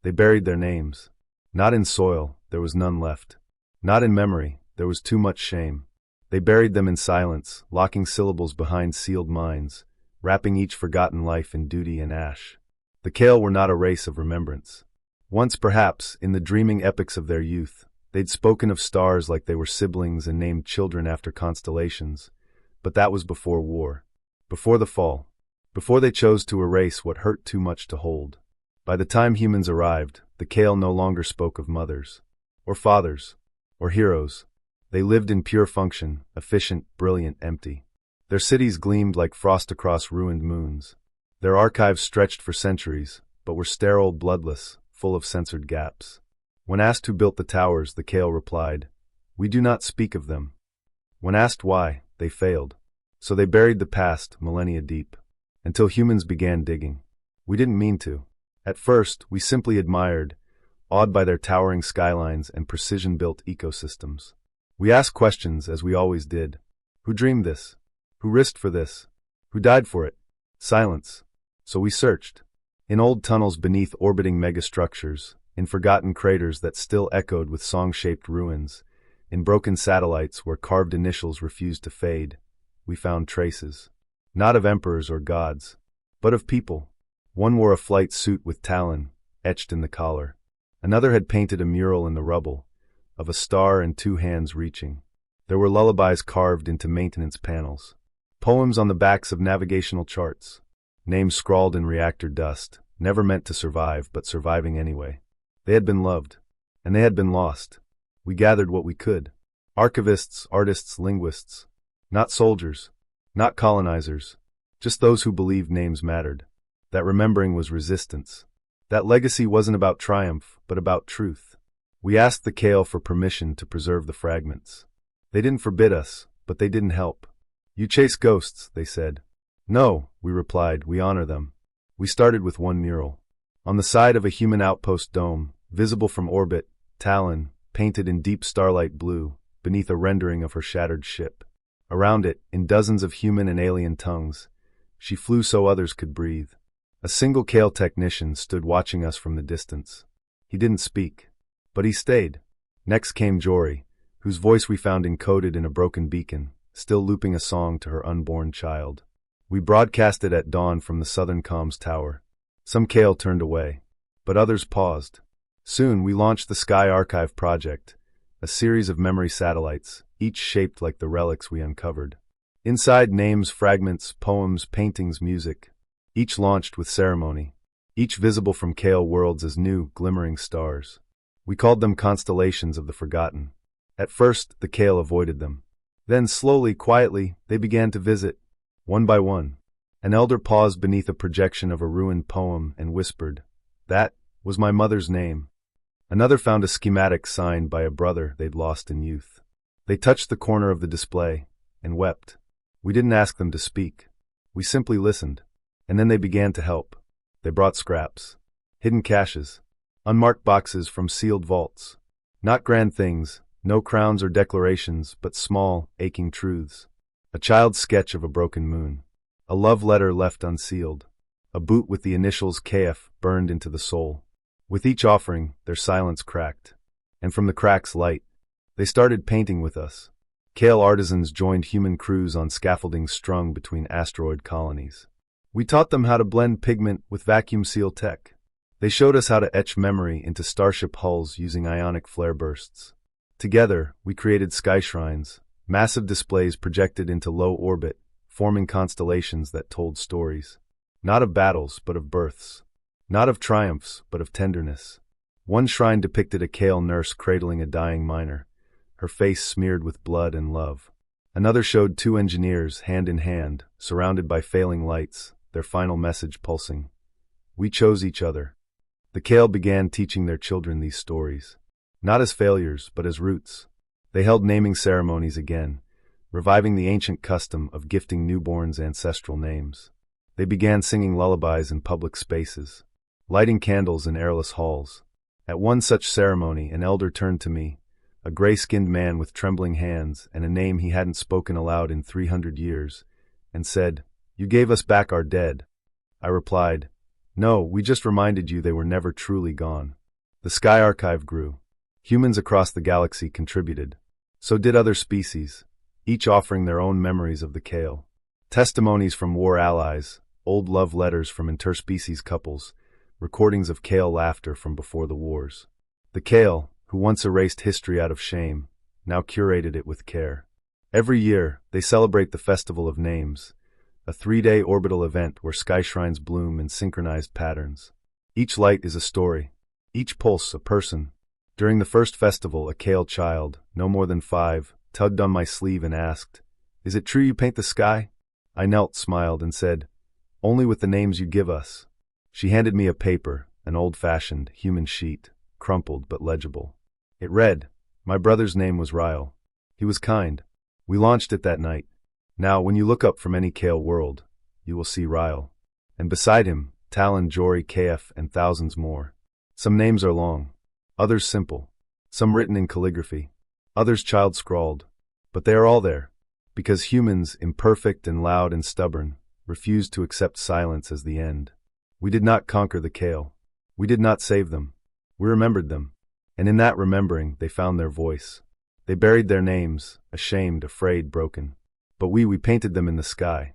They buried their names. Not in soil, there was none left. Not in memory, there was too much shame. They buried them in silence, locking syllables behind sealed minds, wrapping each forgotten life in duty and ash. The Kale were not a race of remembrance. Once, perhaps, in the dreaming epics of their youth, they'd spoken of stars like they were siblings and named children after constellations. But that was before war. Before the fall. Before they chose to erase what hurt too much to hold. By the time humans arrived, the Kale no longer spoke of mothers, or fathers, or heroes. They lived in pure function, efficient, brilliant, empty. Their cities gleamed like frost across ruined moons. Their archives stretched for centuries, but were sterile, bloodless, full of censored gaps. When asked who built the towers, the Kale replied, "We do not speak of them." When asked why, they failed. So they buried the past, millennia deep, until humans began digging. We didn't mean to. At first, we simply admired, awed by their towering skylines and precision-built ecosystems. We asked questions, as we always did. Who dreamed this? Who risked for this? Who died for it? Silence. So we searched. In old tunnels beneath orbiting megastructures, in forgotten craters that still echoed with song-shaped ruins, in broken satellites where carved initials refused to fade, we found traces. Not of emperors or gods, but of people. One wore a flight suit with talon, etched in the collar. Another had painted a mural in the rubble, of a star and two hands reaching. There were lullabies carved into maintenance panels. Poems on the backs of navigational charts. Names scrawled in reactor dust, never meant to survive but surviving anyway. They had been loved, and they had been lost. We gathered what we could. Archivists, artists, linguists. Not soldiers, not colonizers, just those who believed names mattered. That remembering was resistance. That legacy wasn't about triumph, but about truth. We asked the Kale for permission to preserve the fragments. They didn't forbid us, but they didn't help. "You chase ghosts," they said. "No," we replied, "we honor them." We started with one mural. On the side of a human outpost dome, visible from orbit, Talon, painted in deep starlight blue, beneath a rendering of her shattered ship. Around it, in dozens of human and alien tongues, she flew so others could breathe. A single Kale technician stood watching us from the distance. He didn't speak, but he stayed. Next came Jory, whose voice we found encoded in a broken beacon, still looping a song to her unborn child. We broadcasted at dawn from the southern comms tower. Some Kale turned away, but others paused. Soon we launched the Sky Archive project, a series of memory satellites, each shaped like the relics we uncovered. Inside, names, fragments, poems, paintings, music, each launched with ceremony, each visible from Kale worlds as new, glimmering stars. We called them constellations of the forgotten. At first, the Kale avoided them. Then, slowly, quietly, they began to visit, one by one. An elder paused beneath a projection of a ruined poem and whispered, "That was my mother's name." Another found a schematic signed by a brother they'd lost in youth. They touched the corner of the display and wept. We didn't ask them to speak. We simply listened. And then they began to help. They brought scraps, hidden caches, unmarked boxes from sealed vaults. Not grand things, no crowns or declarations, but small, aching truths. A child's sketch of a broken moon. A love letter left unsealed. A boot with the initials KF burned into the soul. With each offering, their silence cracked. And from the cracks, light. They started painting with us. Kale artisans joined human crews on scaffolding strung between asteroid colonies. We taught them how to blend pigment with vacuum seal tech. They showed us how to etch memory into starship hulls using ionic flare bursts. Together, we created sky shrines, massive displays projected into low orbit, forming constellations that told stories. Not of battles, but of births. Not of triumphs, but of tenderness. One shrine depicted a Kale nurse cradling a dying miner, her face smeared with blood and love. Another showed two engineers, hand in hand, surrounded by failing lights, their final message pulsing. We chose each other. The Kale began teaching their children these stories. Not as failures, but as roots. They held naming ceremonies again, reviving the ancient custom of gifting newborns ancestral names. They began singing lullabies in public spaces, lighting candles in airless halls. At one such ceremony, an elder turned to me, a gray-skinned man with trembling hands and a name he hadn't spoken aloud in 300 years, and said, "You gave us back our dead." I replied, No, we just reminded you they were never truly gone. The Sky Archive grew. Humans across the galaxy contributed. So did other species, each offering their own memories of the Kale. Testimonies from war allies, old love letters from interspecies couples, recordings of Kale laughter from before the wars. The Kale, who once erased history out of shame, now curated it with care. Every year, they celebrate the Festival of Names, a 3-day orbital event where sky shrines bloom in synchronized patterns. Each light is a story, each pulse a person. During the first festival, a Kale child, no more than 5, tugged on my sleeve and asked, "Is it true you paint the sky?" I knelt, smiled, and said, "Only with the names you give us." She handed me a paper, an old-fashioned, human sheet, crumpled but legible. It read, "My brother's name was Ryle. He was kind." We launched it that night. Now, when you look up from any Kale world, you will see Ryle. And beside him, Talon, Jory, KF, and thousands more. Some names are long, others simple, some written in calligraphy, others child-scrawled. But they are all there, because humans, imperfect and loud and stubborn, refused to accept silence as the end. We did not conquer the Kale. We did not save them. We remembered them. And in that remembering, they found their voice. They buried their names, ashamed, afraid, broken. But we painted them in the sky.